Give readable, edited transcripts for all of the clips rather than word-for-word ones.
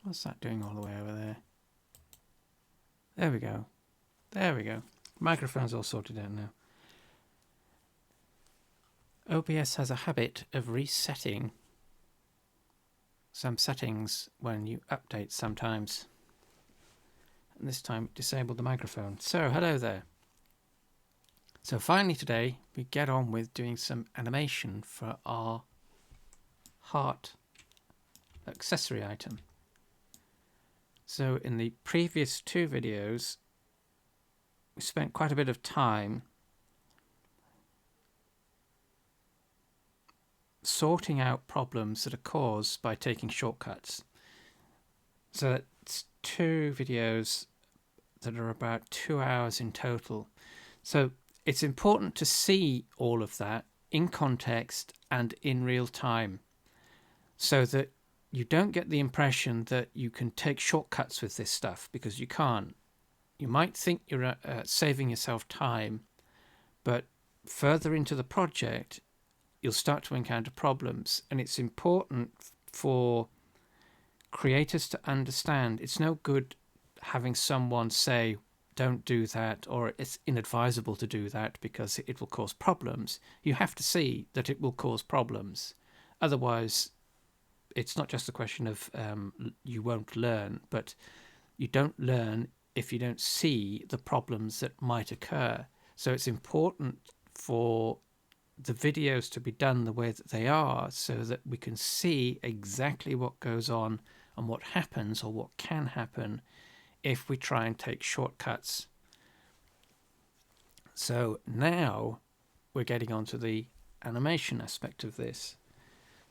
What's that doing all the way over there? There we go. There we go. Microphone's all sorted out now. OBS has a habit of resetting some settings when you update sometimes. And this time it disabled the microphone. So, hello there. So finally today we get on with doing some animation for our heart accessory item. So in the previous two videos we spent quite a bit of time sorting out problems that are caused by taking shortcuts. So that's two videos that are about 2 hours in total. So it's important to see all of that in context and in real time so that you don't get the impression that you can take shortcuts with this stuff, because you can't. You might think you're saving yourself time, but further into the project you'll start to encounter problems, and it's important for creators to understand it's no good having someone say don't do that, or it's inadvisable to do that because it will cause problems. You have to see that it will cause problems. Otherwise, it's not just a question of you won't learn, but you don't learn if you don't see the problems that might occur. So it's important for the videos to be done the way that they are so that we can see exactly what goes on and what happens or what can happen if we try and take shortcuts. So now we're getting on to the animation aspect of this.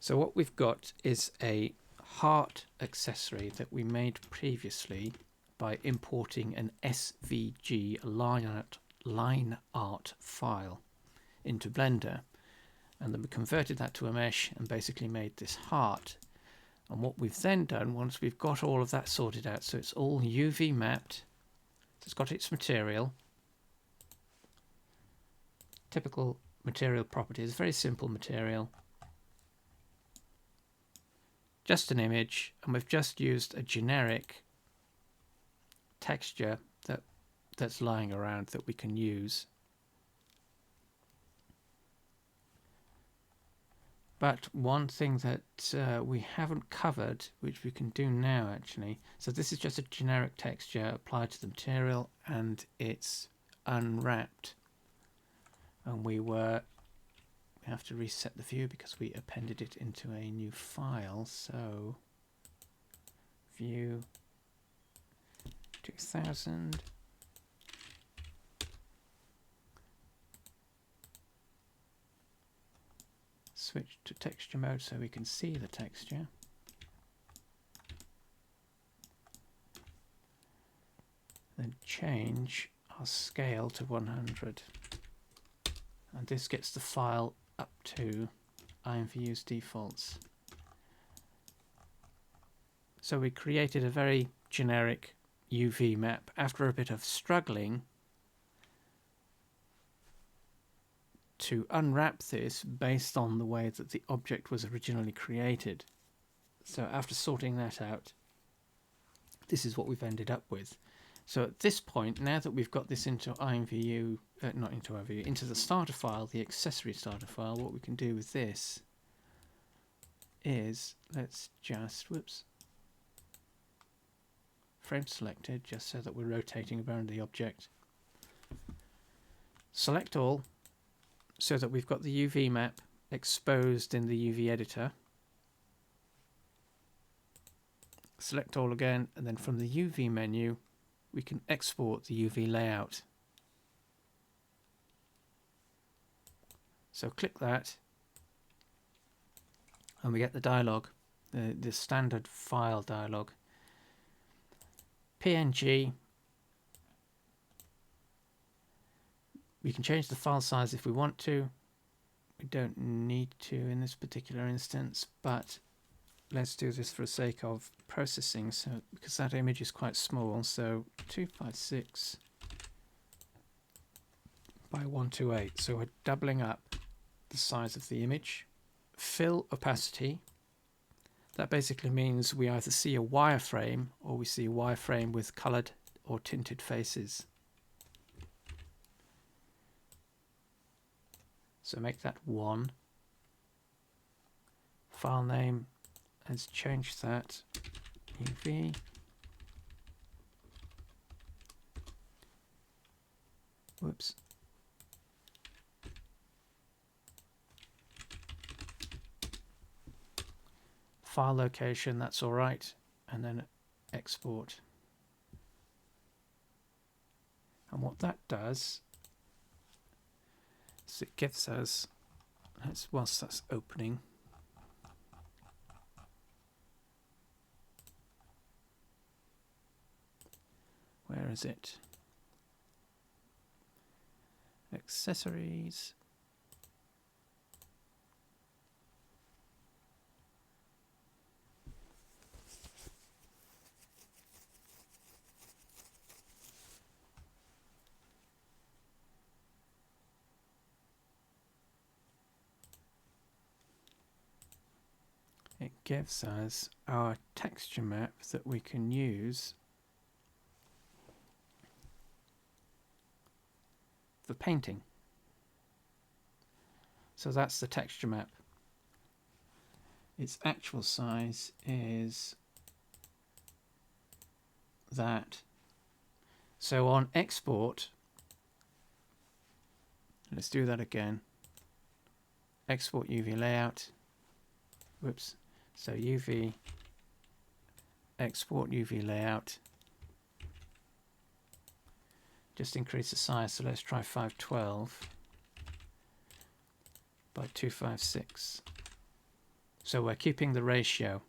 So what we've got is a heart accessory that we made previously by importing an SVG line art file into Blender, and then we converted that to a mesh and basically made this heart. And what we've then done, once we've got all of that sorted out, so it's all UV mapped, so it's got its material, typical material properties, very simple material, just an image, and we've just used a generic texture that's lying around that we can use. But one thing that we haven't covered, which we can do now actually, so this is just a generic texture applied to the material and it's unwrapped, and we have to reset the view because we appended it into a new file. So view 2000, switch to texture mode so we can see the texture. Then change our scale to 100, and this gets the file up to IMVU's defaults. So we created a very generic UV map after a bit of struggling to unwrap this based on the way that the object was originally created. So after sorting that out, this is what we've ended up with. So at this point, now that we've got this into IMVU, not into IMVU, into the starter file, the accessory starter file, what we can do with this is, let's just, whoops, frame selected, just so that we're rotating around the object. Select all, so that we've got the UV map exposed in the UV editor. Select all again, and then from the UV menu we can export the UV layout. So click that and we get the dialog, the standard file dialog. PNG, we can change the file size if we want to. We don't need to in this particular instance, but let's do this for the sake of processing. So because that image is quite small, so 256 by 128. So we're doubling up the size of the image. Fill opacity. That basically means we either see a wireframe or we see a wireframe with colored or tinted faces. So make that 1. File name, let's change that. UV. Whoops. File location, that's all right. And then export. And what that does is it gives us, whilst that's opening, where is it? Accessories. It gives us our texture map that we can use for painting. So that's the texture map. Its actual size is that. So on export, let's do that again. Export UV layout. Whoops. So UV, export UV layout. Just increase the size. So let's try 512 by 256. So we're keeping the ratio.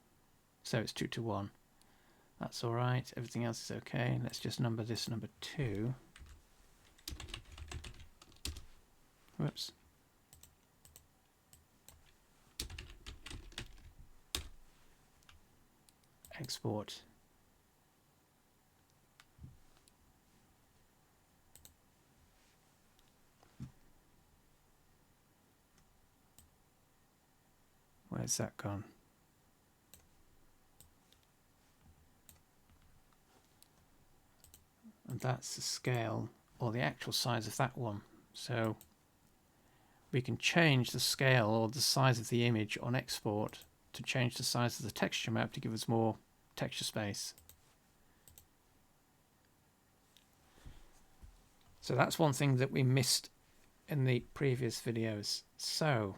So it's 2:1. That's all right. Everything else is okay. Let's just number this number 2. Whoops. Export. Where's that gone? And that's the scale or the actual size of that one. So we can change the scale or the size of the image on export to change the size of the texture map to give us more texture space. So that's one thing that we missed in the previous videos. So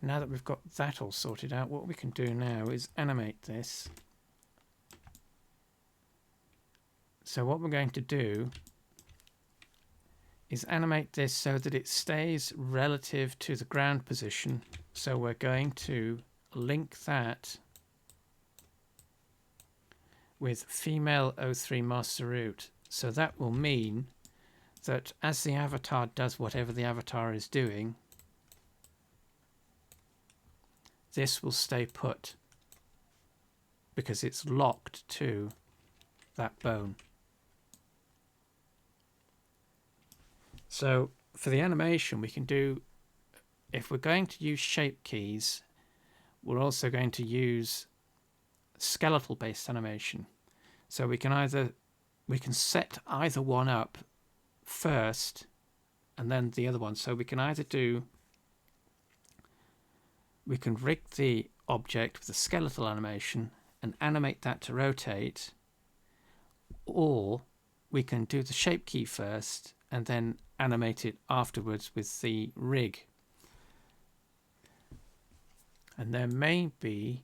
now that we've got that all sorted out, what we can do now is animate this. So what we're going to do is animate this so that it stays relative to the ground position. So we're going to link that with female 03 master root. So that will mean that as the avatar does whatever the avatar is doing, this will stay put because it's locked to that bone. So for the animation we can do, if we're going to use shape keys, we're also going to use skeletal based animation. So we can set either one up first and then the other one. So we can either we can rig the object with a skeletal animation and animate that to rotate, or we can do the shape key first and then animate it afterwards with the rig. And there may be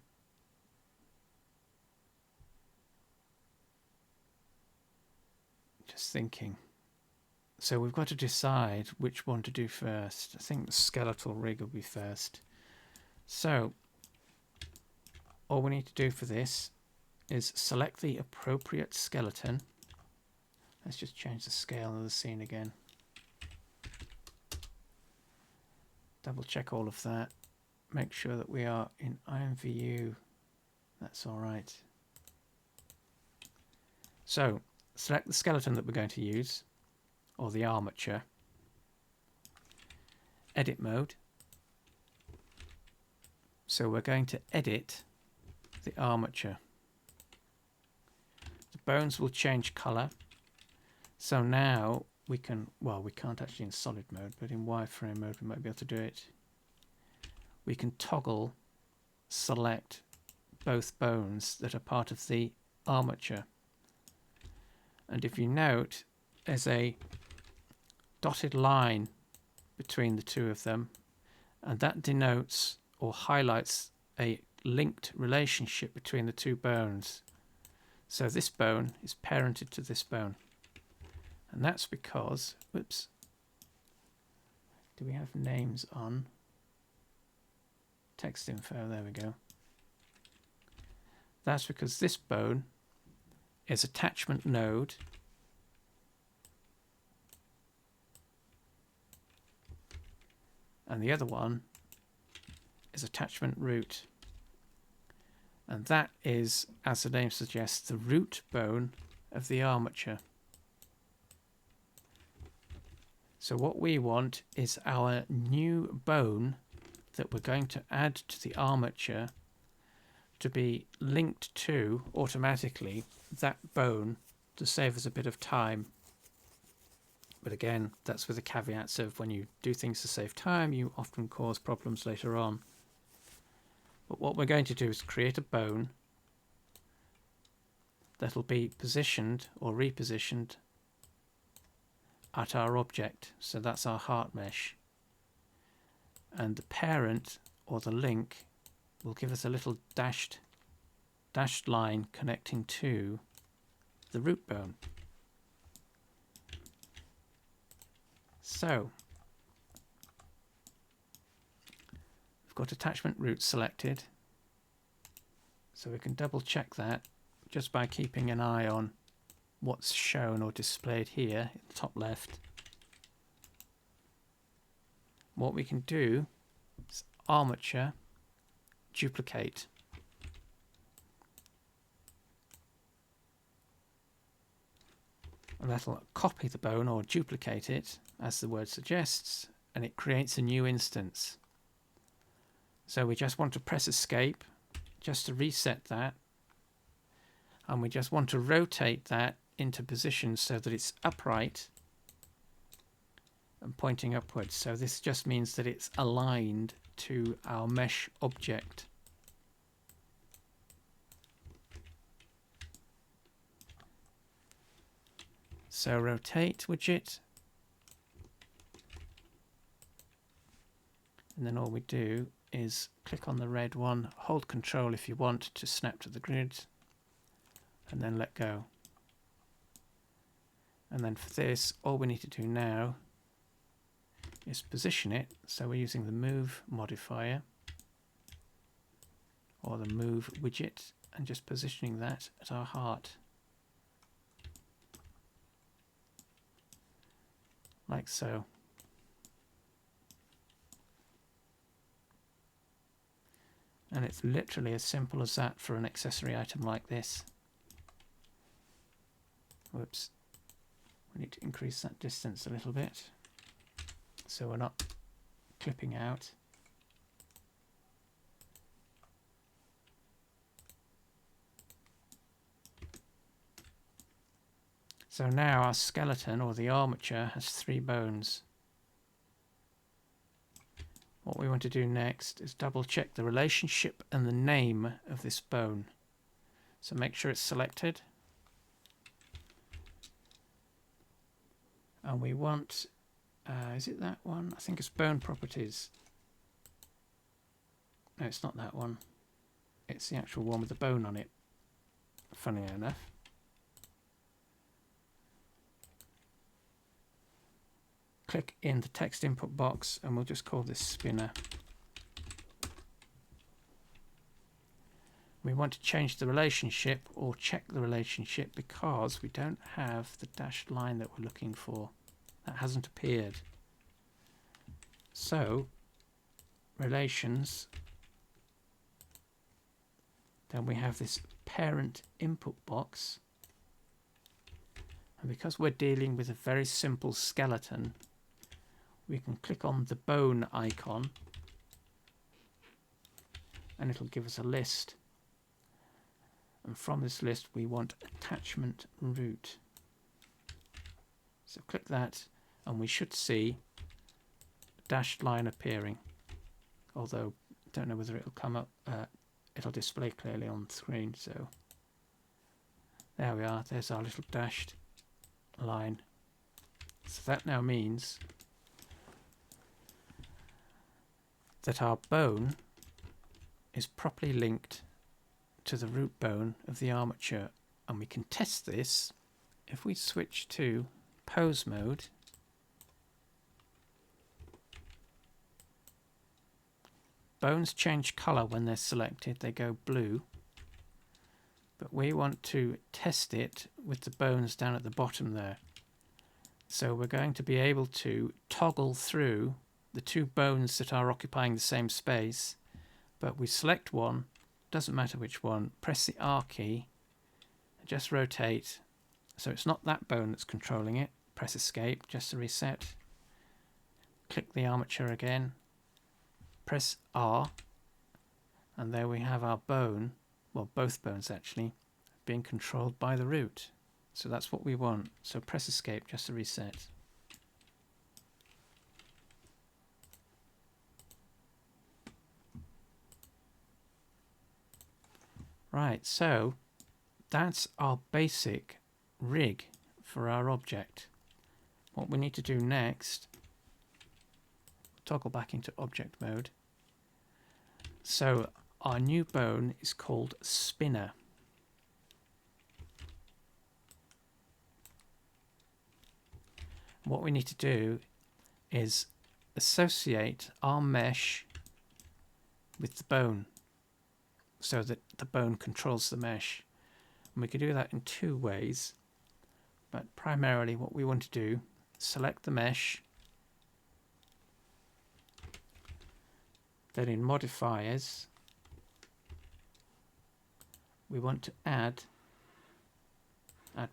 just thinking. So we've got to decide which one to do first. I think the skeletal rig will be first. So all we need to do for this is select the appropriate skeleton. Let's just change the scale of the scene again. double check all of that. Make sure that we are in IMVU. That's all right. So select the skeleton that we're going to use, or the armature. Edit mode. So we're going to edit the armature. The bones will change color. So now we can, well, we can't actually in solid mode, but in wireframe mode we might be able to do it. We can toggle select both bones that are part of the armature. And if you note, there's a dotted line between the two of them, and that denotes or highlights a linked relationship between the two bones. So this bone is parented to this bone. And that's because, whoops, do we have names on? Text info, there we go. That's because this bone is attachment node and the other one is attachment root. And that is, as the name suggests, the root bone of the armature. So what we want is our new bone that we're going to add to the armature to be linked to automatically that bone to save us a bit of time. But again, that's with the caveats of when you do things to save time, you often cause problems later on. But what we're going to do is create a bone that'll be positioned or repositioned at our object. So that's our heart mesh. And the parent or the link will give us a little dashed line connecting to the root bone. So we've got attachment root selected, so we can double check that just by keeping an eye on what's shown or displayed here in the top left. What we can do is armature duplicate. And that'll copy the bone or duplicate it, as the word suggests, and it creates a new instance. So we just want to press escape just to reset that, and we just want to rotate that into position so that it's upright and pointing upwards. So this just means that it's aligned to our mesh object. So rotate widget, and then all we do is click on the red one, hold control if you want to snap to the grid, and then let go. And then for this, all we need to do now is position it. So we're using the move modifier or the move widget and just positioning that at our heart. Like so. And it's literally as simple as that for an accessory item like this. Whoops. We need to increase that distance a little bit so we're not clipping out. So now our skeleton or the armature has 3 bones. What we want to do next is double check the relationship and the name of this bone. So make sure it's selected. And we want, is it that one? I think it's bone properties. No, it's not that one. It's the actual one with the bone on it, funny enough. Click in the text input box and we'll just call this spinner. We want to change the relationship or check the relationship because we don't have the dashed line that we're looking for. That hasn't appeared. So relations, then we have this parent input box, and because we're dealing with a very simple skeleton, we can click on the bone icon and it'll give us a list, and from this list we want attachment root. So click that and we should see a dashed line appearing, although I don't know whether it'll come up, it'll display clearly on the screen. So there we are, there's our little dashed line. So that now means that our bone is properly linked to the root bone of the armature, and we can test this if we switch to pose mode. Bones change colour when they're selected, they go blue, but we want to test it with the bones down at the bottom there. So we're going to be able to toggle through the two bones that are occupying the same space, but we select one, doesn't matter which one, press the R key, just rotate, so it's not that bone that's controlling it, press escape just to reset, click the armature again, press R, and there we have our bone, well both bones actually, being controlled by the root. So that's what we want, so press escape just to reset. Right, so that's our basic rig for our object. What we need to do next, toggle back into object mode. So our new bone is called spinner. What we need to do is associate our mesh with the bone, so that the bone controls the mesh. And we can do that in two ways, but primarily what we want to do, select the mesh, then in modifiers we want to add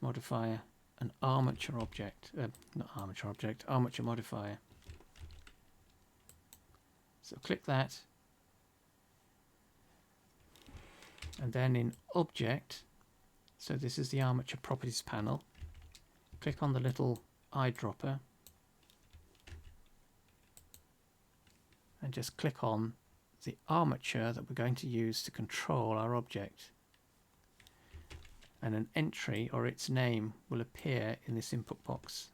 modifier, an armature object, armature modifier. So click that, and then in object, so this is the armature properties panel, click on the little eyedropper and just click on the armature that we're going to use to control our object, and an entry or its name will appear in this input box.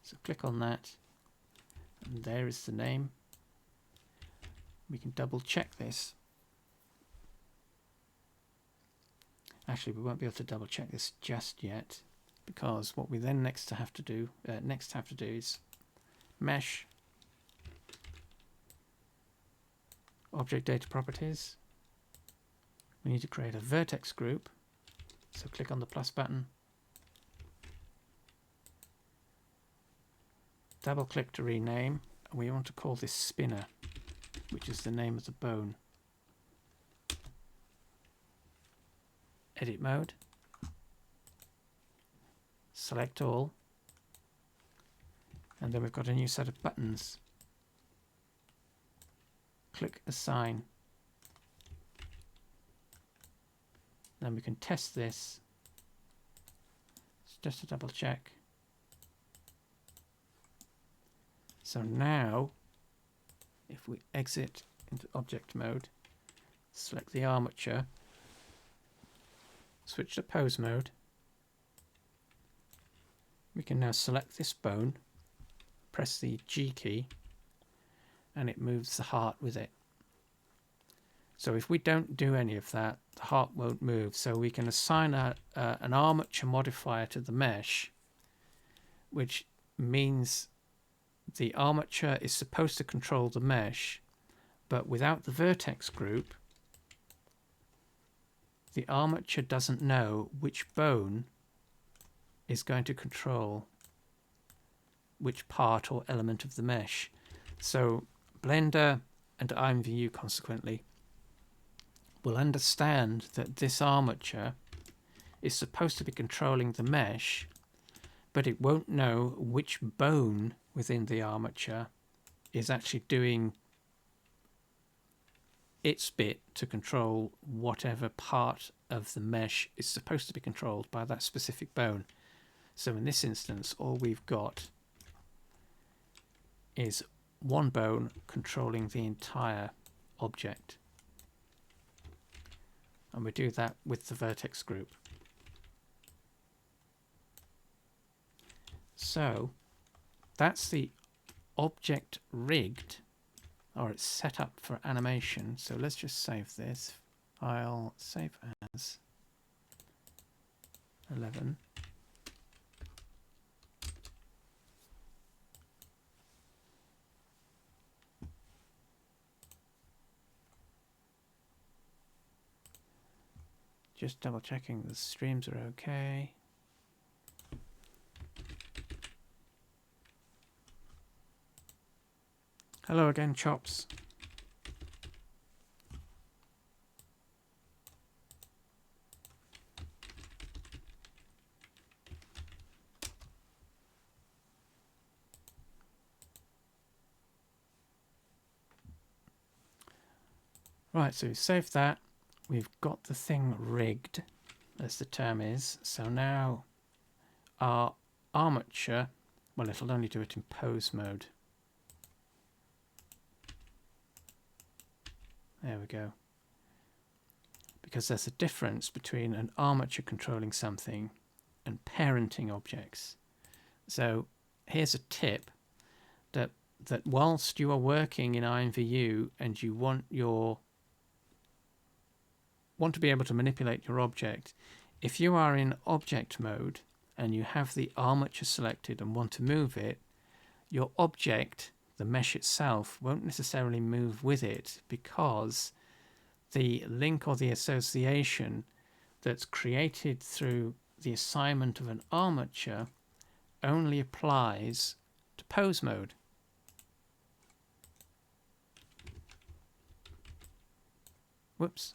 So click on that and there is the name. We can double check this. Actually, we won't be able to double check this just yet, because what we then next have to do is mesh, object data properties. We need to create a vertex group, so click on the plus button, double click to rename, and we want to call this spinner, which is the name of the bone. Edit mode, select all, and then we've got a new set of buttons. Click assign. Then we can test this just to double check. So now if we exit into object mode, select the armature, switch to pose mode, we can now select this bone, press the G key, and it moves the heart with it. So if we don't do any of that, the heart won't move. So we can assign an armature modifier to the mesh, which means the armature is supposed to control the mesh, but without the vertex group, the armature doesn't know which bone is going to control which part or element of the mesh. So Blender and IMVU consequently will understand that this armature is supposed to be controlling the mesh, but it won't know which bone within the armature is actually doing its bit to control whatever part of the mesh is supposed to be controlled by that specific bone. So in this instance, all we've got is one bone controlling the entire object. And we do that with the vertex group. So that's the object rigged, or it's set up for animation. So let's just save this. I'll save as 11. Just double checking the streams are okay. Hello again, Chops. Right, so we've saved that. We've got the thing rigged, as the term is. So now our armature, well, it'll only do it in pose mode. There we go. Because there's a difference between an armature controlling something and parenting objects. So here's a tip that whilst you are working in IMVU and you want to be able to manipulate your object, if you are in object mode and you have the armature selected and want to move it, your object, the mesh itself, won't necessarily move with it, because the link or the association that's created through the assignment of an armature only applies to pose mode. Whoops.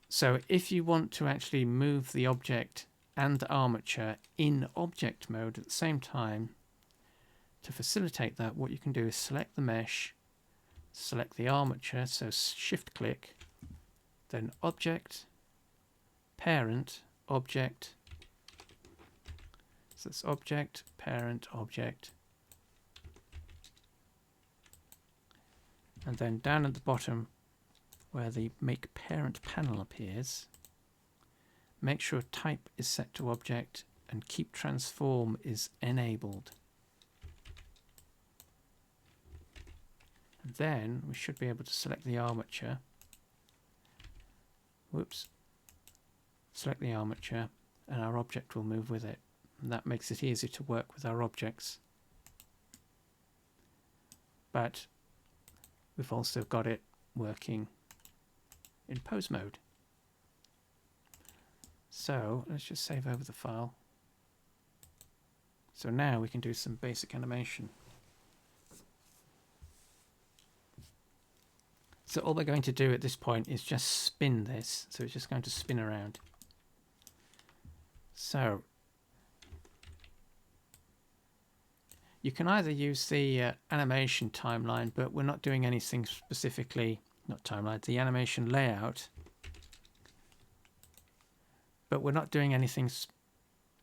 So if you want to actually move the object and armature in object mode at the same time, to facilitate that, what you can do is select the mesh, select the armature, so shift click, then object, parent, object. So it's object, parent, object. And then down at the bottom, where the make parent panel appears, make sure type is set to object and keep transform is enabled. And then we should be able to select the armature. Whoops. Select the armature and our object will move with it. And that makes it easy to work with our objects. But we've also got it working in pose mode. So let's just save over the file. So now we can do some basic animation. So all we're going to do at this point is just spin this. So it's just going to spin around. So you can either use the animation timeline, but we're not doing anything specifically, not timeline, the animation layout, but we're not doing anything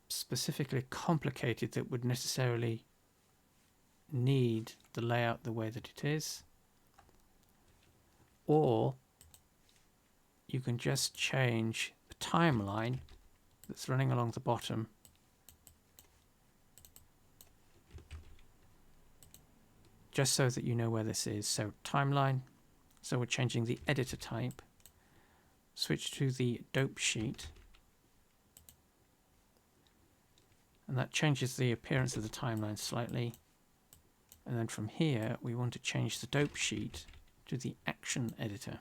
specifically complicated that would necessarily need the layout the way that it is. Or you can just change the timeline that's running along the bottom just so that you know where this is. So timeline, so we're changing the editor type, switch to the dope sheet, and that changes the appearance of the timeline slightly. And then from here we want to change the dope sheet to the action editor.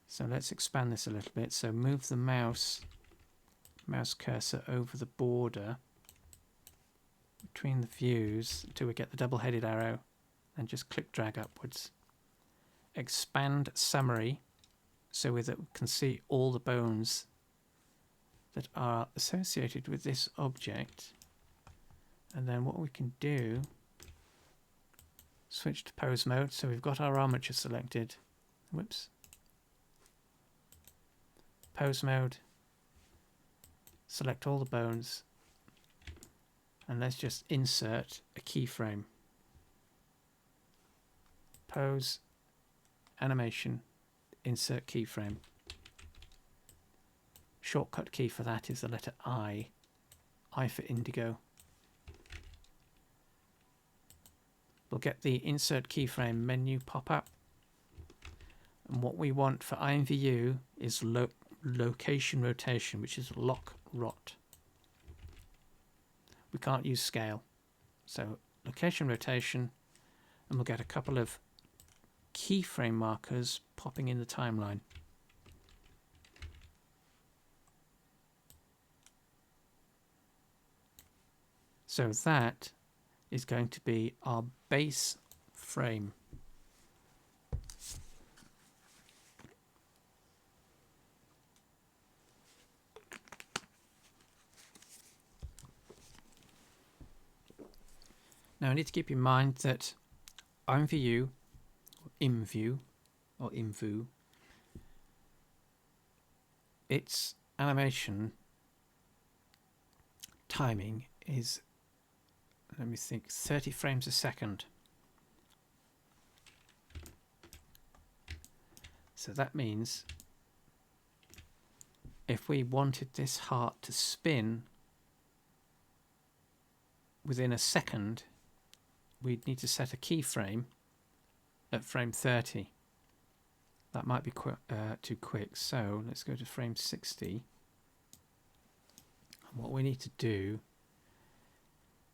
So let's expand this a little bit. So move the mouse cursor over the border between the views until we get the double-headed arrow, and just click drag upwards. Expand summary so we can see all the bones that are associated with this object. And then what we can do, switch to pose mode. So we've got our armature selected. Whoops. Pose mode. Select all the bones. And let's just insert a keyframe. Pose, animation, insert keyframe. Shortcut key for that is the letter I for indigo. We'll get the insert keyframe menu pop up. And what we want for IMVU is location rotation, which is lock rot. We can't use scale. So location rotation, and we'll get a couple of keyframe markers popping in the timeline. So that is going to be our base frame. Now I need to keep in mind that IMVU, or IMVU, its animation timing is, let me think, 30 frames a second. So that means if we wanted this heart to spin within a second, we'd need to set a keyframe at frame 30. That might be too quick, so let's go to frame 60. And what we need to do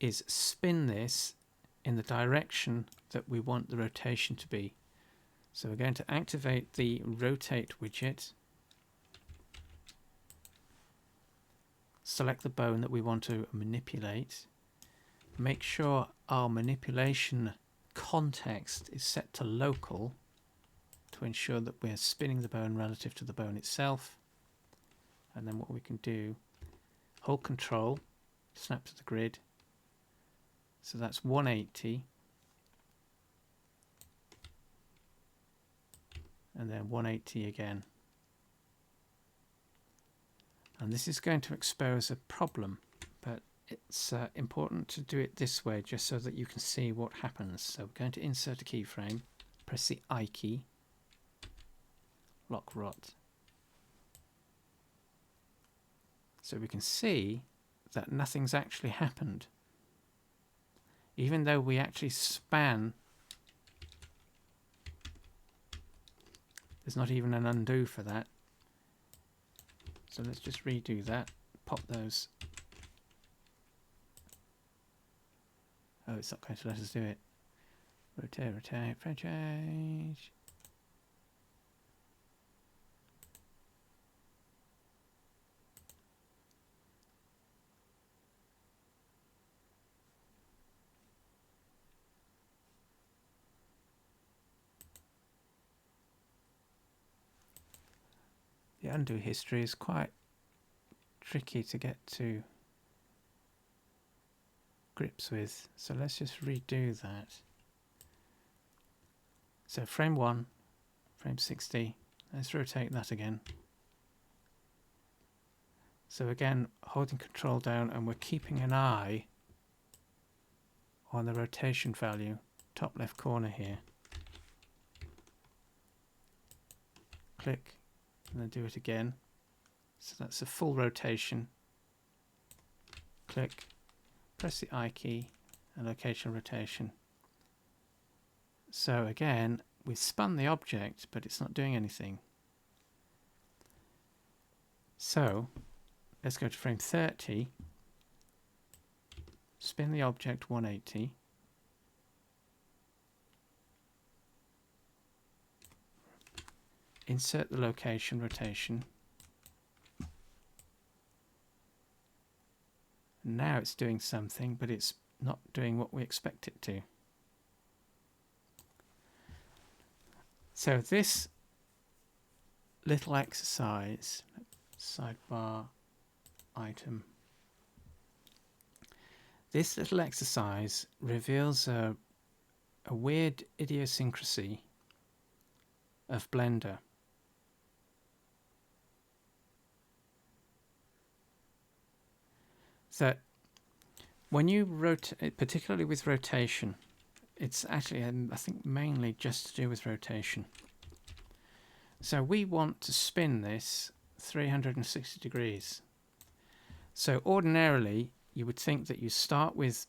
is spin this in the direction that we want the rotation to be. So we're going to activate the rotate widget, select the bone that we want to manipulate, make sure our manipulation context is set to local to ensure that we're spinning the bone relative to the bone itself. And then what we can do, hold control, snap to the grid. So that's 180. And then 180 again. And this is going to expose a problem, but it's important to do it this way just so that you can see what happens. So we're going to insert a keyframe, press the I key, lock rot. So we can see that nothing's actually happened. Even though we actually span, there's not even an undo for that. So let's just redo that, pop those. Oh, it's not going to let us do it. Rotate, rotate, rotate. The undo history is quite tricky to get to grips with, so let's just redo that. So frame 1, frame 60, let's rotate that again. So again, holding control down, and we're keeping an eye on the rotation value, top left corner here. Click, and then do it again. So that's a full rotation. Click, press the I key, and location rotation. So again, we've spun the object, but it's not doing anything. So let's go to frame 30, spin the object 180, insert the location rotation. Now it's doing something, but it's not doing what we expect it to. So this little exercise, sidebar item, this little exercise reveals a weird idiosyncrasy of Blender. That when you rotate, particularly with rotation, it's actually, I think, mainly just to do with rotation. So we want to spin this 360 degrees. So ordinarily, you would think that you start with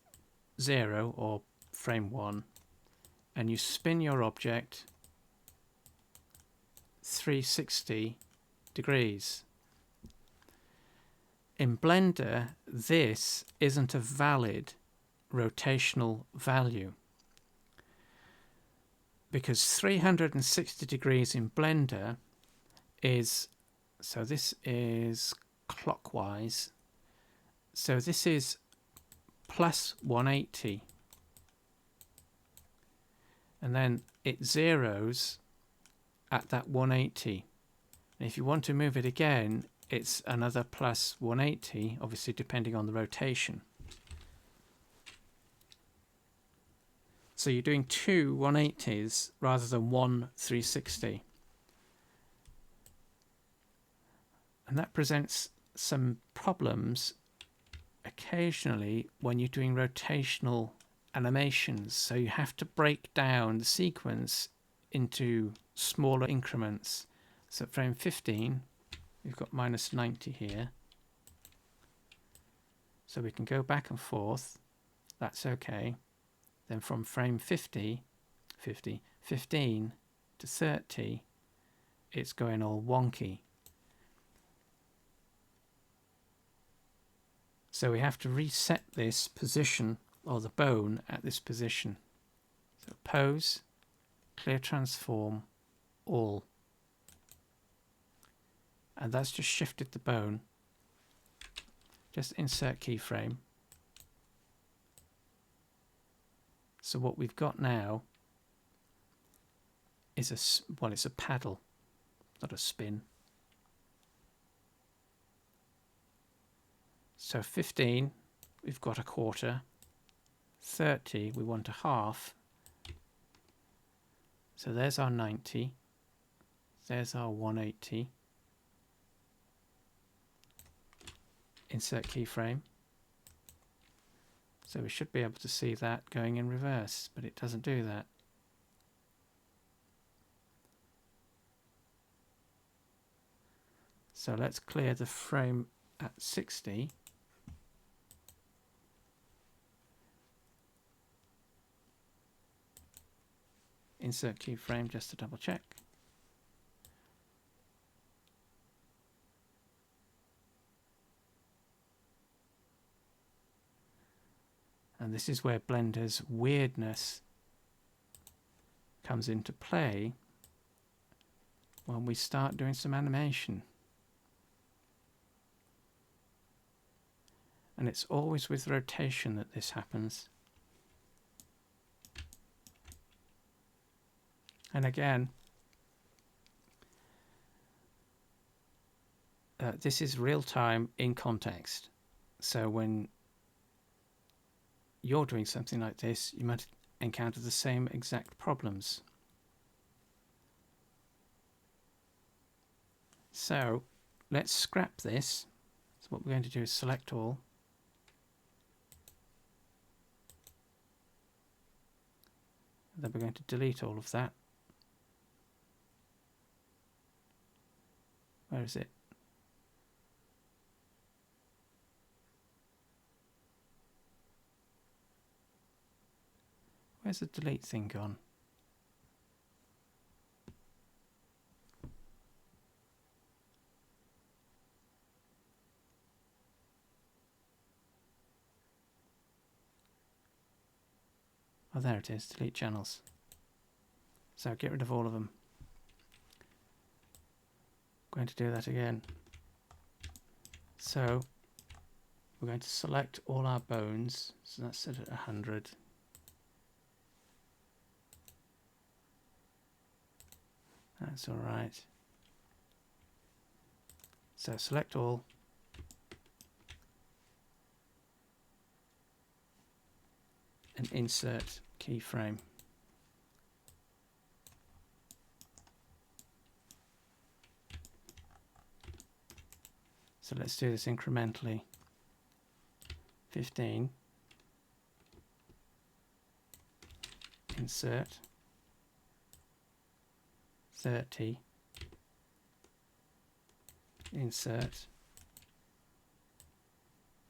0 or frame 1 and you spin your object 360 degrees. In Blender, this isn't a valid rotational value, because 360 degrees in Blender is, so this is clockwise, so this is plus 180, and then it zeros at that 180, and if you want to move it again, it's another plus 180, obviously depending on the rotation. So you're doing two 180s rather than one 360. And that presents some problems occasionally when you're doing rotational animations. So you have to break down the sequence into smaller increments. So at frame 15, we've got minus 90 here. So we can go back and forth. That's okay. Then from frame 15 to 30, it's going all wonky. So we have to reset this position, or the bone at this position. So pose, clear transform, all. And that's just shifted the bone. Just insert keyframe. So what we've got now is it's a paddle, not a spin. So 15, we've got a quarter. 30, we want a half. So there's our 90. There's our 180. Insert keyframe. So we should be able to see that going in reverse, but it doesn't do that. So let's clear the frame at 60. Insert keyframe just to double check. And this is where Blender's weirdness comes into play when we start doing some animation. And it's always with rotation that this happens. And again, this is real time in context. So when you're doing something like this, you might encounter the same exact problems. So let's scrap this. So what we're going to do is select all. Then we're going to delete all of that. Where is it? Where's the delete thing gone? Oh, there it is, delete channels. So get rid of all of them. Going to do that again. So we're going to select all our bones. So that's set at 100. That's all right. So select all. And insert keyframe. So let's do this incrementally. 15. Insert. 30. Insert.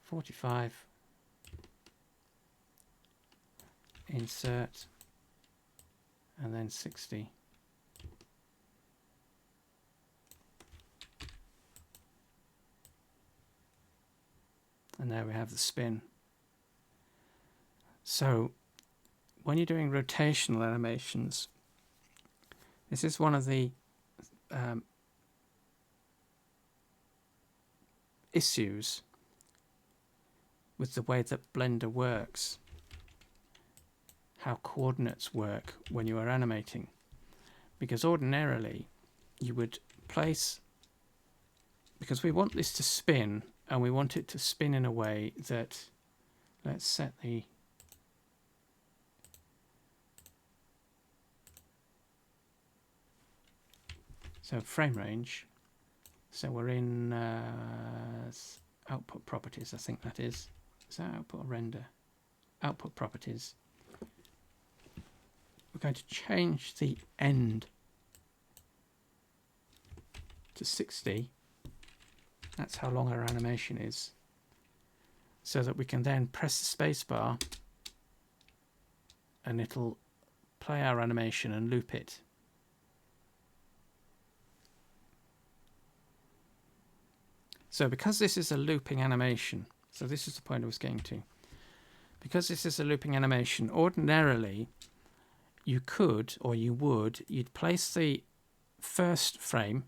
45. Insert. And then 60. And there we have the spin. So when you're doing rotational animations, this is one of the issues with the way that Blender works, how coordinates work when you are animating. Because ordinarily you would place, because we want this to spin, and we want it to spin in a way that, let's set the frame range. So we're in output properties, I think that is. Is that output or render? Output properties. We're going to change the end to 60. That's how long our animation is. So that we can then press the space bar and it'll play our animation and loop it. So because this is a looping animation, so this is the point I was getting to. Because this is a looping animation, ordinarily you could, or you would, you'd place the first frame,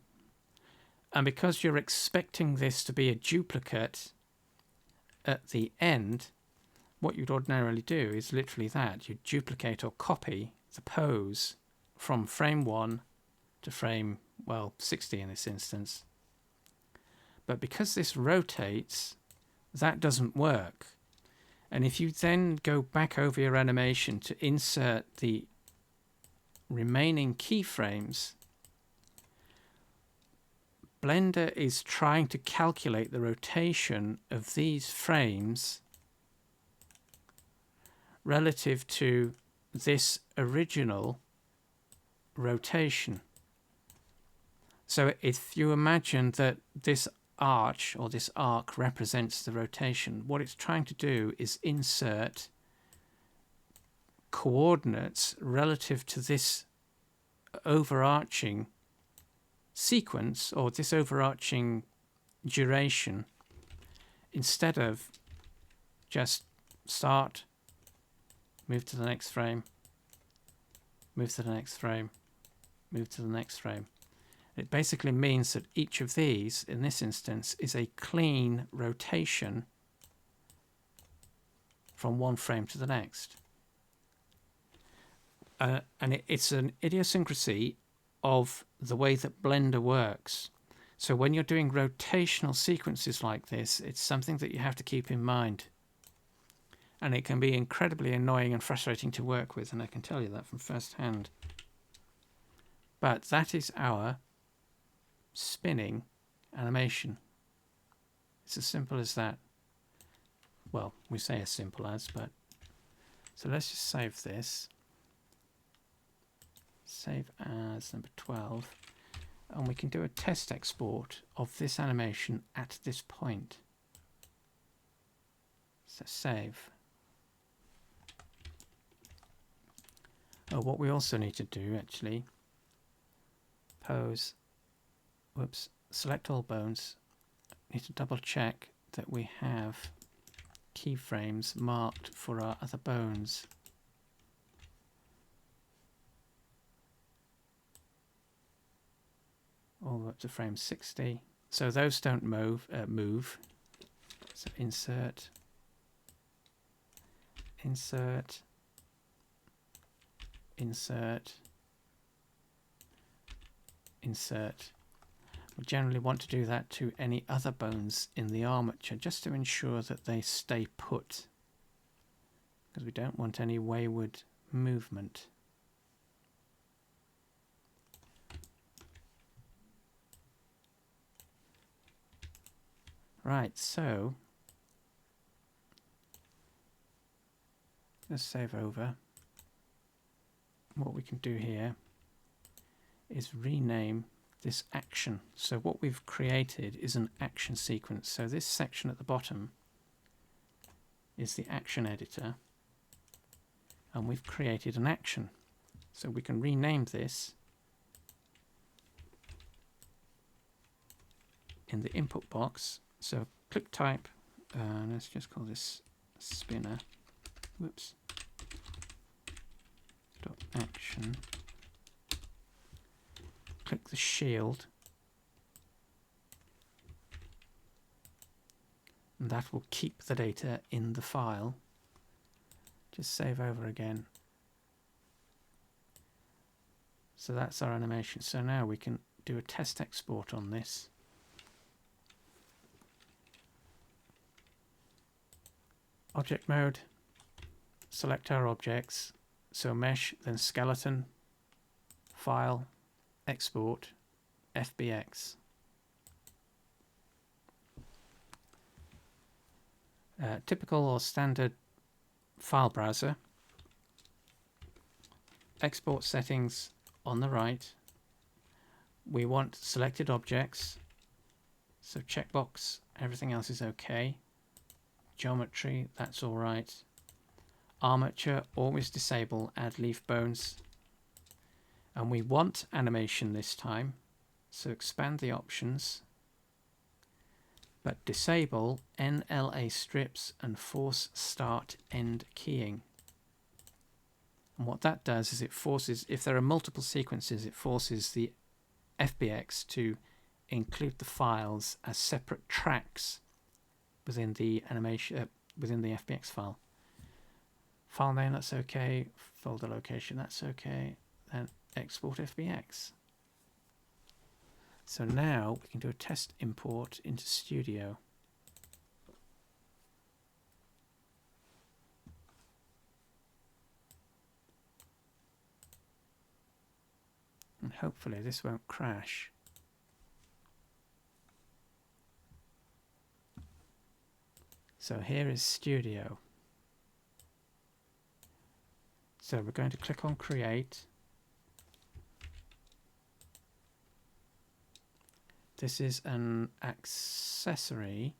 and because you're expecting this to be a duplicate at the end, what you'd ordinarily do is literally that. You'd duplicate or copy the pose from frame 1 to frame, well, 60 in this instance. But because this rotates, that doesn't work. And if you then go back over your animation to insert the remaining keyframes, Blender is trying to calculate the rotation of these frames relative to this original rotation. So if you imagine that this arch or this arc represents the rotation, what it's trying to do is insert coordinates relative to this overarching sequence or this overarching duration, instead of just start, move to the next frame, move to the next frame, move to the next frame. It basically means that each of these, in this instance, is a clean rotation from one frame to the next. And it's an idiosyncrasy of the way that Blender works. So when you're doing rotational sequences like this, it's something that you have to keep in mind. And it can be incredibly annoying and frustrating to work with, and I can tell you that from first hand. But that is our spinning animation. It's as simple as that. Well, we say as simple as, but... So let's just save this. Save as number 12. And we can do a test export of this animation at this point. So save. Oh, what we also need to do, actually, pose, whoops, select all bones. Need to double check that we have keyframes marked for our other bones. All the way up to frame 60. So those don't move. So insert, insert, insert, insert. We generally want to do that to any other bones in the armature just to ensure that they stay put, because we don't want any wayward movement. Right, so let's save over. What we can do here is rename this action. So what we've created is an action sequence. So this section at the bottom is the action editor, and we've created an action. So we can rename this in the input box. So click type, let's just call this spinner. Whoops. Dot action. Click the shield, and that will keep the data in the file. Just save over again. So that's our animation. So now we can do a test export on this. Object mode, select our objects. So mesh, then skeleton, file, export, FBX. Typical or standard file browser. Export settings on the right. We want selected objects. So checkbox, everything else is okay. Geometry, that's all right. Armature, always disable add leaf bones. And we want animation this time, so expand the options, but disable NLA strips and force start end keying. And what that does is it forces, if there are multiple sequences, it forces the FBX to include the files as separate tracks within the animation, within the FBX file. File name, that's okay. Folder location, that's okay. Then export FBX. So now we can do a test import into Studio. And hopefully this won't crash. So here is Studio. So we're going to click on Create. This is an accessory.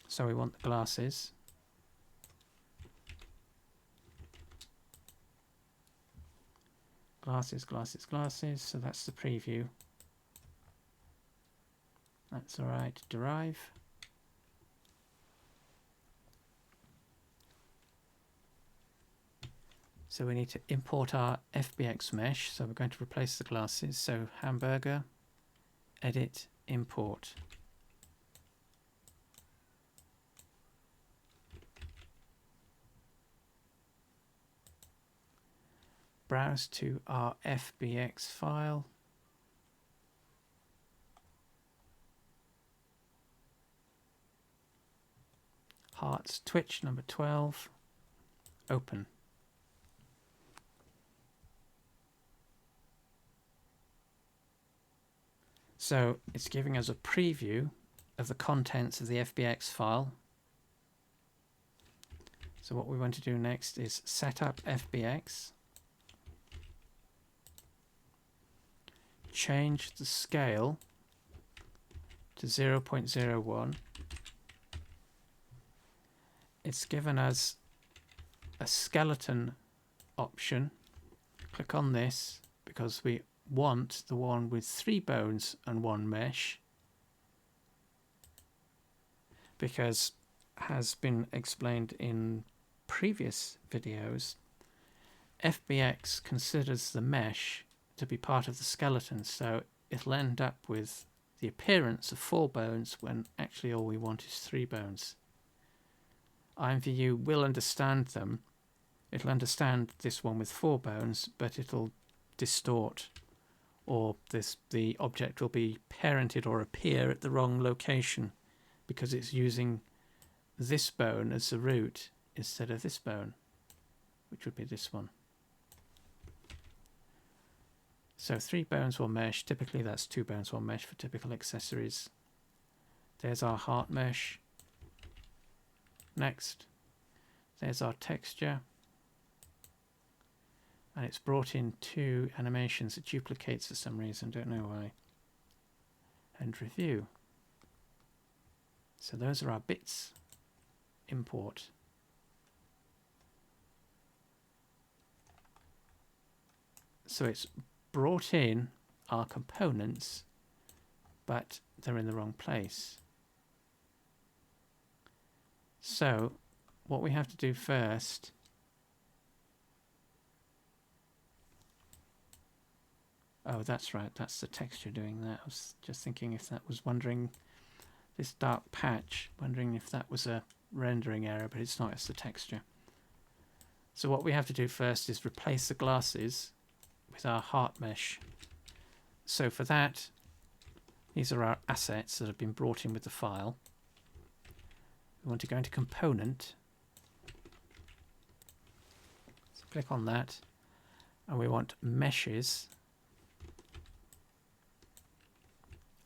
So we want the glasses. Glasses, glasses, glasses. So that's the preview. That's all right. Derive. So we need to import our FBX mesh. So we're going to replace the glasses. So hamburger, edit, import. Browse to our FBX file. Hearts, Twitch number 12. Open. So it's giving us a preview of the contents of the FBX file. So what we want to do next is set up FBX. Change the scale to 0.01. It's given us a skeleton option. Click on this because we want the one with 3 bones and 1 mesh, because has been explained in previous videos, FBX considers the mesh to be part of the skeleton, so it'll end up with the appearance of 4 bones when actually all we want is 3 bones. IMVU will understand them. It'll understand this one with 4 bones, but it'll distort, or the object will be parented or appear at the wrong location because it's using this bone as the root instead of this bone, which would be this one. So 3 bones will mesh. Typically that's 2 bones will mesh for typical accessories. There's our heart mesh. Next, there's our texture. And it's brought in 2 animations. It duplicates for some reason, don't know why. And review. So those are our bits. Import. So it's brought in our components, but they're in the wrong place. So what we have to do first oh, that's right, that's the texture doing that. I was just thinking if that was this dark patch, wondering if that was a rendering error, but it's not, it's the texture. So what we have to do first is replace the glasses with our heart mesh. So for that, these are our assets that have been brought in with the file. We want to go into component. So click on that, and we want meshes.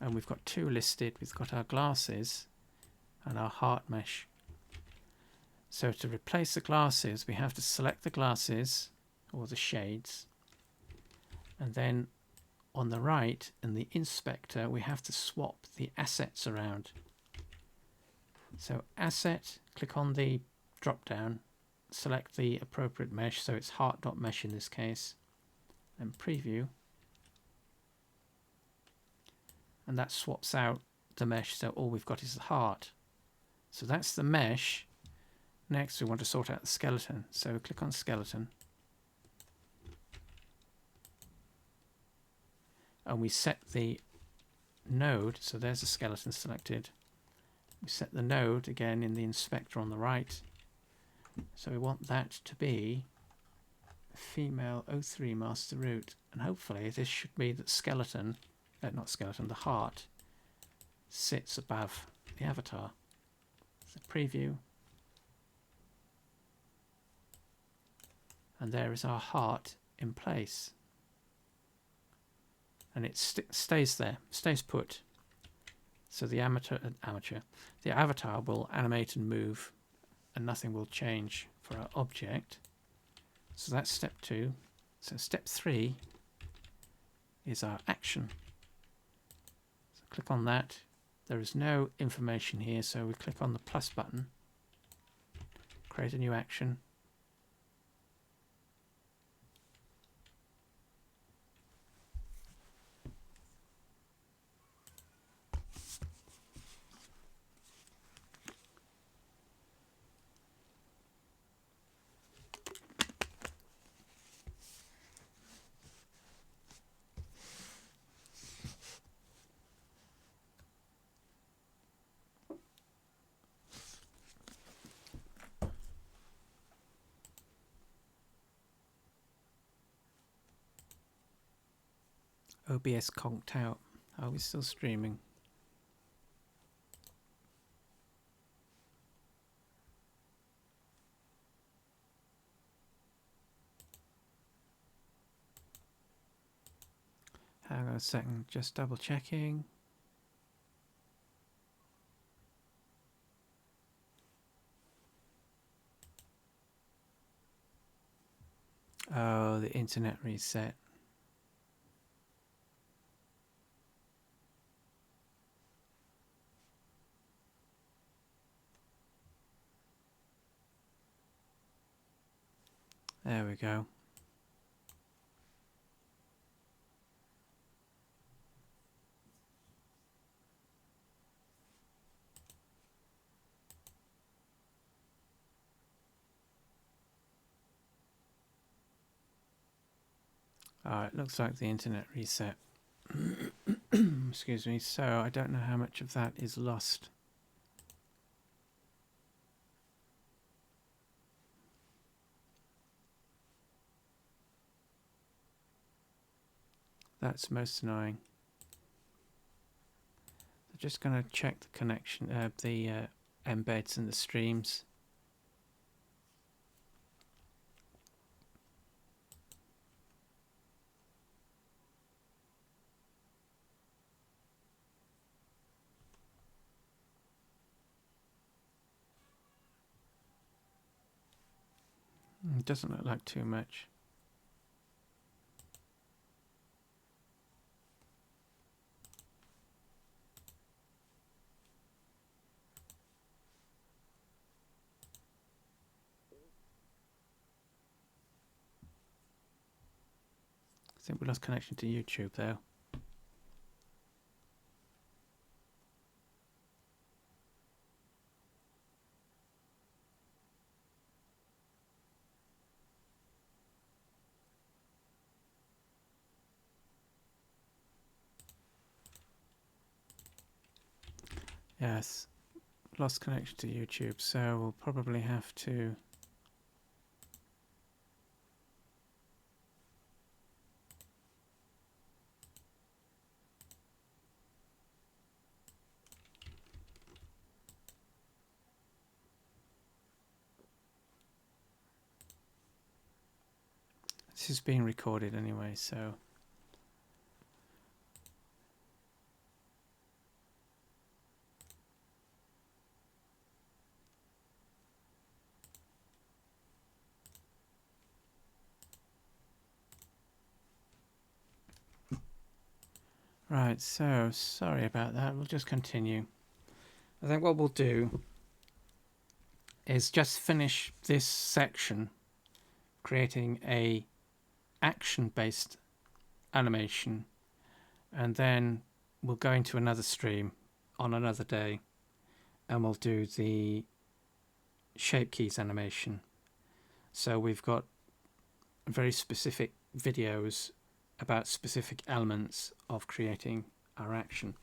And we've got 2 listed. We've got our glasses and our heart mesh. So to replace the glasses, we have to select the glasses or the shades. And then on the right in the inspector, we have to swap the assets around. So asset, click on the drop down, select the appropriate mesh. So it's heart.mesh in this case, and preview. And that swaps out the mesh, so all we've got is the heart. So that's the mesh. Next we want to sort out the skeleton, so click on skeleton. And we set the node, so there's the skeleton selected. We set the node again in the inspector on the right. So we want that to be female 03 master root, and hopefully this should be that skeleton, not skeleton, the heart sits above the avatar. So preview, and there is our heart in place, and it stays there, stays put. So the the avatar will animate and move, and nothing will change for our object. So that's step 2. So step 3 is our action. So click on that. There is no information here, so we click on the plus button, create a new action. OBS conked out. Are we still streaming? Hang on a second, just double checking. Oh, the internet reset. There we go. It looks like the internet reset. Excuse me. So I don't know how much of that is lost. That's most annoying. So just going to check the connection, the embeds and the streams. It doesn't look like too much. I think we lost connection to YouTube though. Yes, lost connection to YouTube, so we'll probably have to this is being recorded anyway, so right, so sorry about that. We'll just continue. I think what we'll do is just finish this section creating a action-based animation, and then we'll go into another stream on another day and we'll do the shape keys animation. So we've got very specific videos about specific elements of creating our action.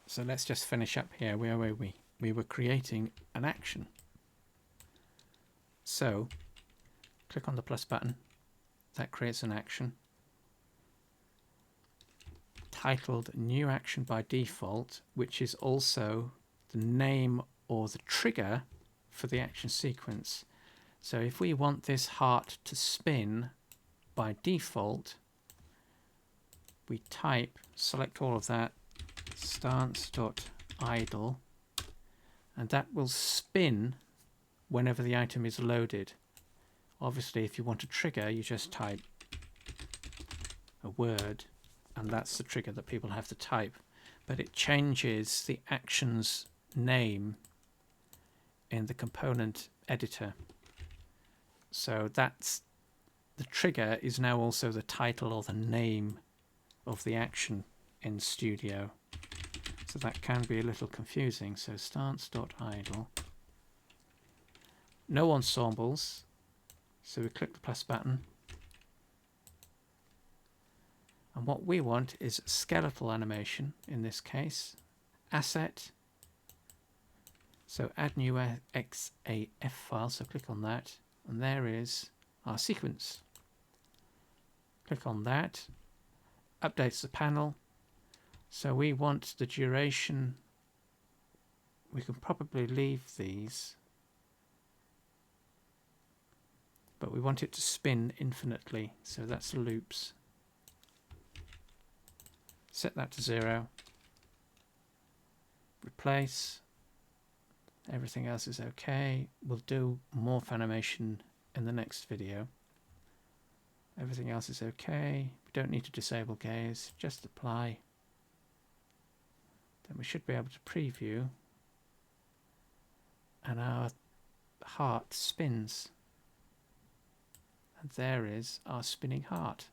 So let's just finish up here. Where were we? We were creating an action. So click on the plus button. That creates an action titled New Action by Default, which is also the name or the trigger for the action sequence. So if we want this heart to spin by default, we type, select all of that, stance.idle, and that will spin whenever the item is loaded. Obviously, if you want a trigger, you just type a word, and that's the trigger that people have to type. But it changes the action's name in the component editor. So that's the trigger is now also the title or the name of the action in Studio. So that can be a little confusing. So stance.idle. No ensembles. So we click the plus button. And what we want is skeletal animation in this case. Asset. So add new XAF file. So click on that. And there is our sequence. Click on that. Updates the panel. So we want the duration. We can probably leave these, but we want it to spin infinitely. So that's loops. Set that to 0. Replace. Everything else is okay. We'll do morph animation in the next video. Everything else is okay. We don't need to disable gaze, just apply. Then we should be able to preview, and our heart spins. And there is our spinning heart.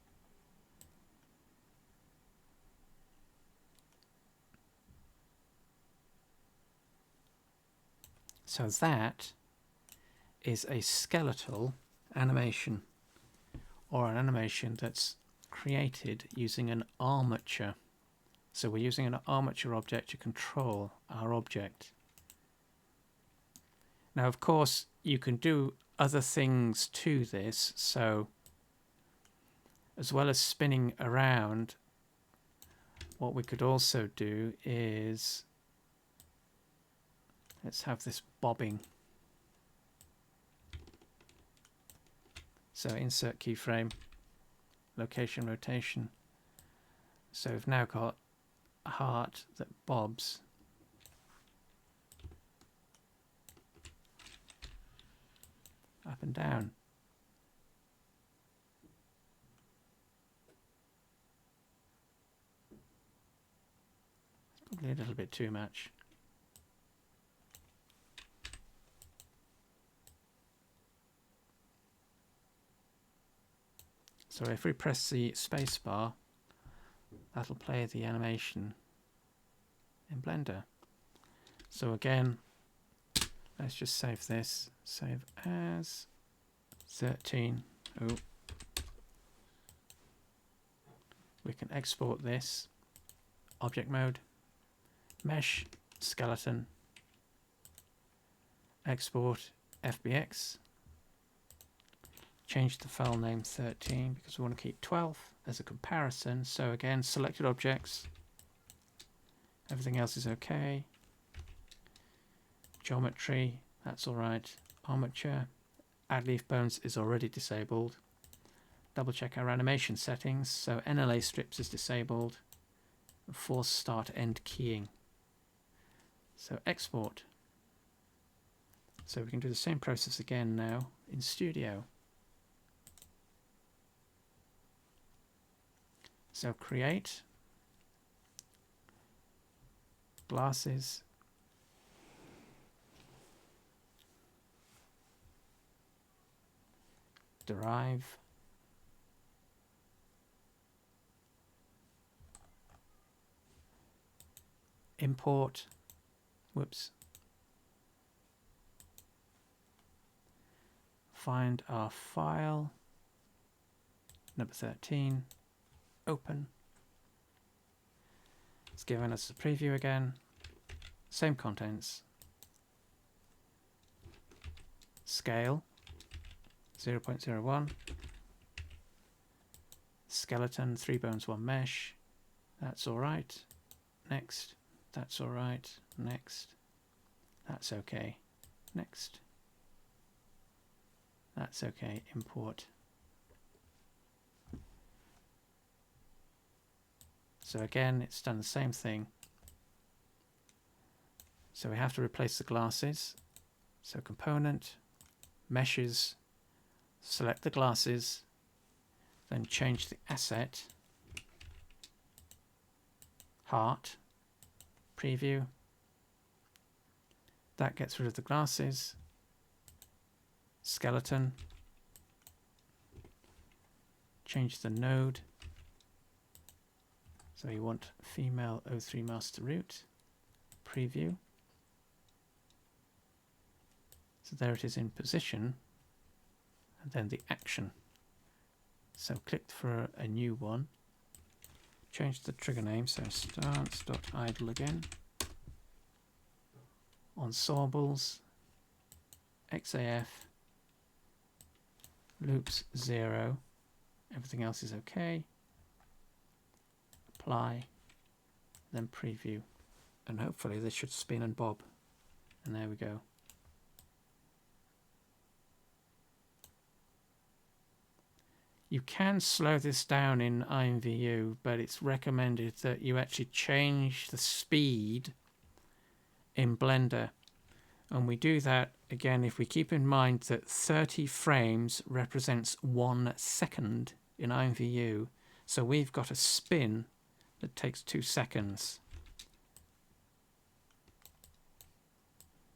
So that is a skeletal animation. or an animation that's created using an armature. So we're using an armature object to control our object. Now, of course, you can do other things to this. So as well as spinning around, what we could also do is, let's have this bobbing. So insert keyframe, location, rotation. So we've now got a heart that bobs. Up and down. It's probably a little bit too much. So if we press the space bar, that'll play the animation in Blender. So again, let's just save this. Save as 13. Oh. We can export this. Object mode, mesh, skeleton, export FBX. Change the file name 13 because we want to keep 12 as a comparison. So again, selected objects. Everything else is okay. Geometry, that's all right. Armature, add leaf bones is already disabled. Double check our animation settings. So NLA strips is disabled. Force start end keying. So export. So we can do the same process again now in Studio. So create, glasses, derive, import, whoops, find our file, number 13, open. It's given us a preview again, same contents, scale 0.01, skeleton 3 bones 1 mesh, that's all right, next, that's all right, next, that's okay, next, that's okay, import. So again, it's done the same thing. So we have to replace the glasses. So component, meshes, select the glasses, then change the asset, heart, preview. That gets rid of the glasses. Skeleton, change the node. So you want female O3 master root, preview. So there it is in position, and then the action. So click for a new one, change the trigger name, so stance.idle again. Ensembles, XAF, loops 0, everything else is okay. Apply, then preview, and hopefully this should spin and bob, and there we go. You can slow this down in IMVU, but it's recommended that you actually change the speed in Blender, and we do that again if we keep in mind that 30 frames represents 1 second in IMVU, so we've got a spin that takes 2 seconds.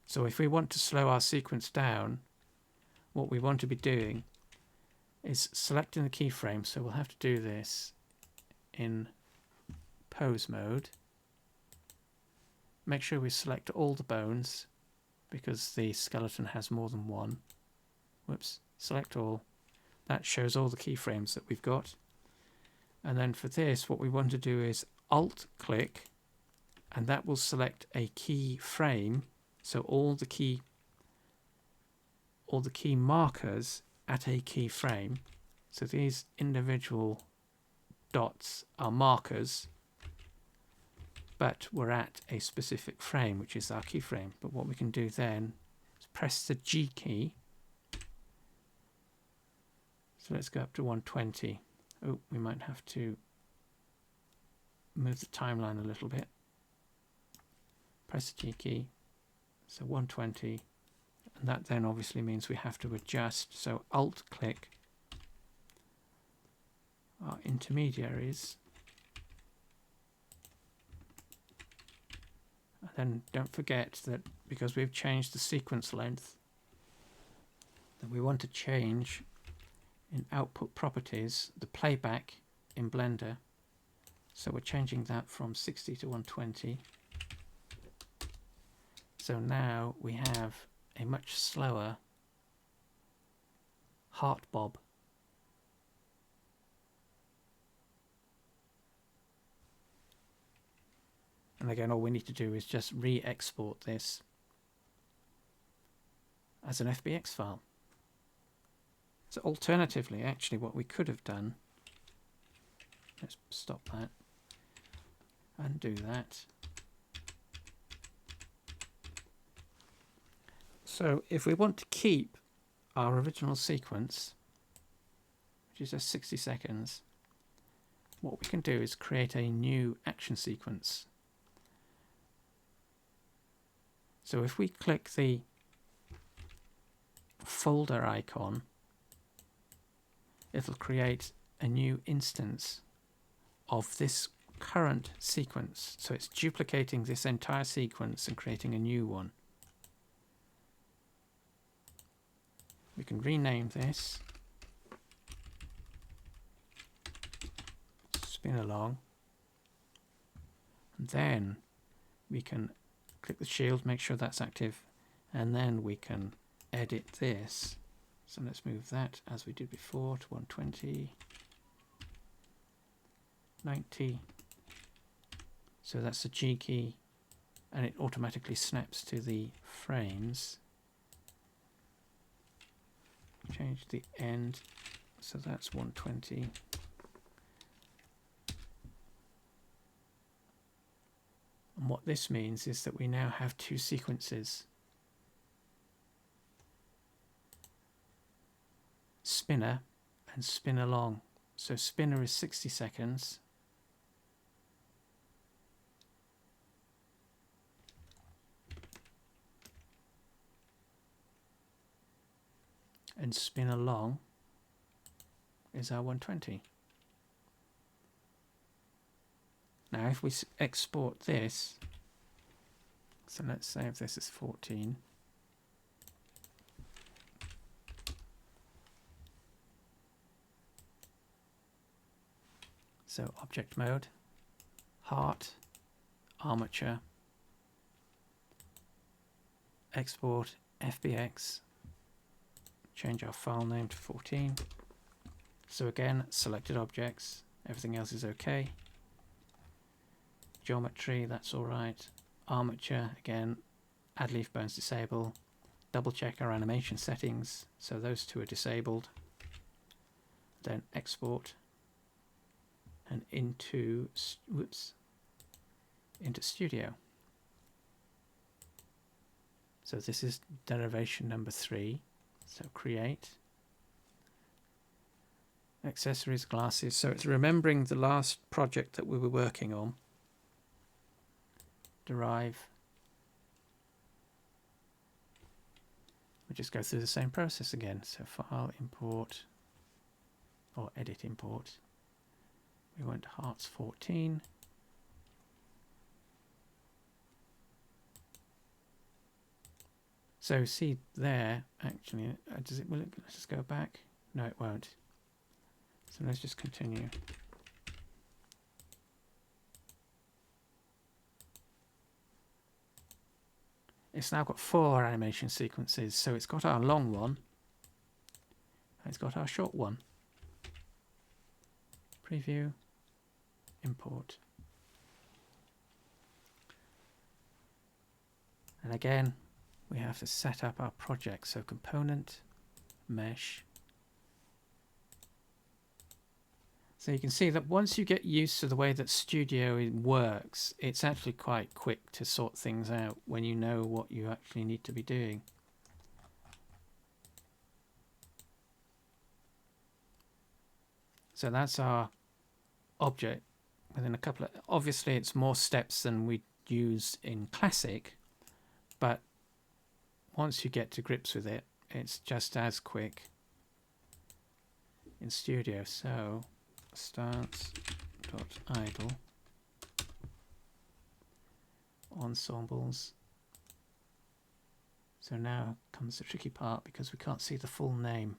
So if we want to slow our sequence down, what we want to be doing is selecting the keyframe. So we'll have to do this in pose mode. Make sure we select all the bones because the skeleton has more than one. Whoops, select all. That shows all the keyframes that we've got. And then for this, what we want to do is Alt click, and that will select a key frame. So all the key markers at a key frame. So these individual dots are markers, but we're at a specific frame, which is our keyframe. But what we can do then is press the G key. So let's go up to 120. Oh, we might have to move the timeline a little bit. Press the G key. So 120. And that then obviously means we have to adjust. So Alt click our intermediaries. And then don't forget that because we've changed the sequence length, that we want to change in output properties the playback in Blender. So we're changing that from 60 to 120. So now we have a much slower heart bob. And again, all we need to do is just re-export this as an FBX file. So alternatively, actually, what we could have done, let's stop that, undo that. So if we want to keep our original sequence, which is just 60 seconds, what we can do is create a new action sequence. So if we click the folder icon, it'll create a new instance of this current sequence. So it's duplicating this entire sequence and creating a new one. We can rename this spin along, and then we can click the shield, make sure that's active, and then we can edit this. So let's move that as we did before to 120, 90. So that's the G key, and it automatically snaps to the frames. Change the end, so that's 120. And what this means is that we now have two sequences. Spinner and spin along. So spinner is 60 seconds. And spin along is our 120. Now if we export this, so let's say if this is 14, so object mode, heart, armature, export FBX, change our file name to 14. So again, selected objects, everything else is okay. Geometry, that's all right. Armature, again, add leaf bones disable. Double check our animation settings, so those two are disabled. Then export and into Studio. So this is derivation number 3. So create accessories, glasses. So it's remembering the last project that we were working on. Derive. We just go through the same process again. So file, import, or edit import. We want hearts 14. So see there, actually, will it, let's just go back. No, it won't. So let's just continue. It's now got 4 animation sequences. So it's got our long one, It's got our short one. Preview, import. And again, we have to set up our project. So component, mesh. So you can see that once you get used to the way that Studio works, it's actually quite quick to sort things out when you know what you actually need to be doing. So that's our object within a couple of, obviously it's more steps than we use in Classic, but once you get to grips with it, it's just as quick in Studio. So start.idle ensembles. So now comes the tricky part because we can't see the full name.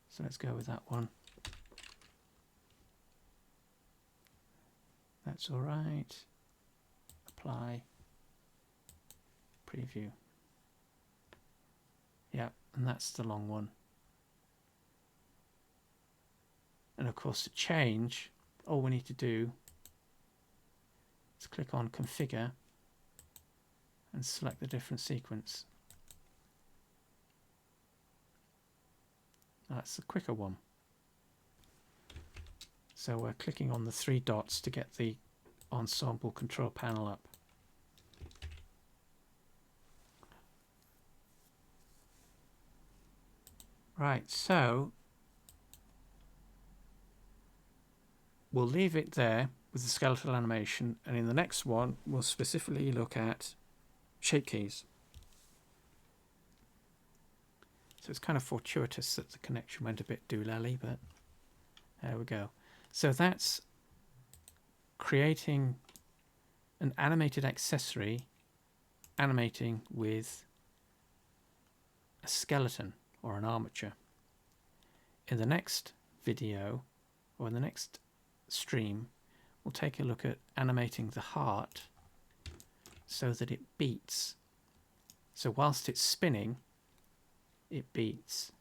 So let's go with that one. That's all right. Apply. Preview. Yeah, and that's the long one. And of course to change, all we need to do is click on Configure and select the different sequence. That's the quicker one. So we're clicking on the 3 dots to get the ensemble control panel up. Right, so we'll leave it there with the skeletal animation, and in the next one we'll specifically look at shape keys. So it's kind of fortuitous that the connection went a bit doolally, but there we go. So that's creating an animated accessory animating with a skeleton or an armature. In the next video, or in the next stream, we'll take a look at animating the heart so that it beats. So whilst it's spinning, it beats.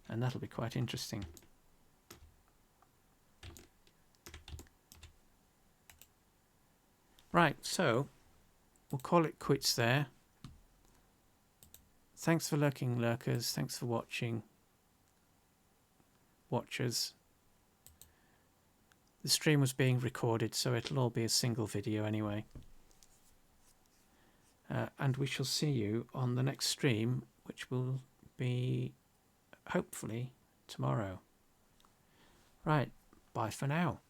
And that'll be quite interesting. Right, so we'll call it quits there. Thanks for lurking, lurkers. Thanks for watching, watchers. The stream was being recorded, so it'll all be a single video anyway. And we shall see you on the next stream, which will be hopefully tomorrow. Right, bye for now.